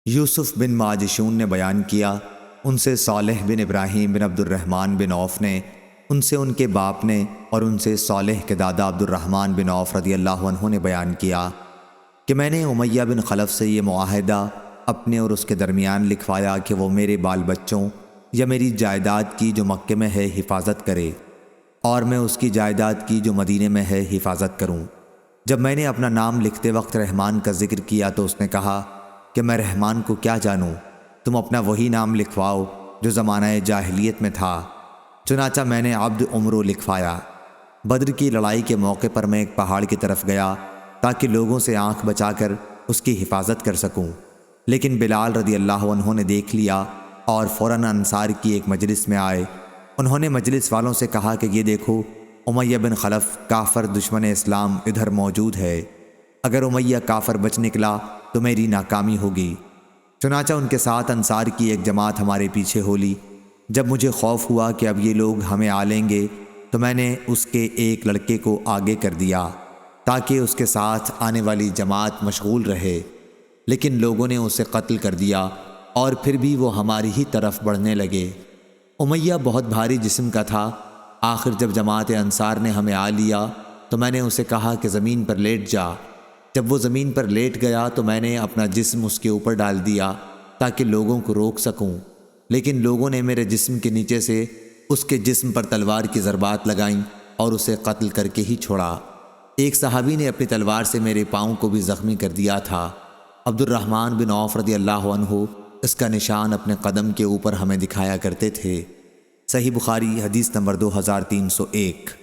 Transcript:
یوسف بن ماجشون نے بیان کیا، ان سے صالح بن ابراہیم بن عبد الرحمن بن عوف نے، ان سے ان کے باپ نے، اور ان سے صالح کے دادا عبد الرحمن بن عوف رضی اللہ عنہ نے بیان کیا کہ میں نے امیہ بن خلف سے یہ معاہدہ اپنے اور اس کے درمیان لکھوایا کہ وہ میرے بال بچوں یا میری جائیداد کی جو مکے میں ہے حفاظت کرے، اور میں اس کی جائیداد کی جو مدینے میں ہے حفاظت کروں۔ جب میں نے اپنا نام لکھتے وقت رحمان کا ذکر کیا تو اس نے کہا کہ میں رحمان کو کیا جانوں، تم اپنا وہی نام لکھواؤ جو زمانہ جاہلیت میں تھا۔ چنانچہ میں نے عبد عمرو لکھوایا۔ بدر کی لڑائی کے موقع پر میں ایک پہاڑ کی طرف گیا تاکہ لوگوں سے آنکھ بچا کر اس کی حفاظت کر سکوں، لیکن بلال رضی اللہ عنہ نے دیکھ لیا اور فوراً انصار کی ایک مجلس میں آئے۔ انہوں نے مجلس والوں سے کہا کہ یہ دیکھو، امیہ بن خلف کافر دشمن اسلام ادھر موجود ہے، اگر امیہ کافر بچ نکلا تو میری ناکامی ہوگی۔ چنانچہ ان کے ساتھ انصار کی ایک جماعت ہمارے پیچھے ہو لی۔ جب مجھے خوف ہوا کہ اب یہ لوگ ہمیں آ لیں گے تو میں نے اس کے ایک لڑکے کو آگے کر دیا تاکہ اس کے ساتھ آنے والی جماعت مشغول رہے، لیکن لوگوں نے اسے قتل کر دیا اور پھر بھی وہ ہماری ہی طرف بڑھنے لگے۔ امیہ بہت بھاری جسم کا تھا۔ آخر جب جماعت انصار نے ہمیں آ لیا تو میں نے اسے کہا کہ زمین پر لیٹ جا۔ جب وہ زمین پر لیٹ گیا تو میں نے اپنا جسم اس کے اوپر ڈال دیا تاکہ لوگوں کو روک سکوں، لیکن لوگوں نے میرے جسم کے نیچے سے اس کے جسم پر تلوار کی ضربات لگائیں اور اسے قتل کر کے ہی چھوڑا۔ ایک صحابی نے اپنی تلوار سے میرے پاؤں کو بھی زخمی کر دیا تھا۔ عبد الرحمن بن عوف رضی اللہ عنہ اس کا نشان اپنے قدم کے اوپر ہمیں دکھایا کرتے تھے۔ صحیح بخاری حدیث نمبر 2301۔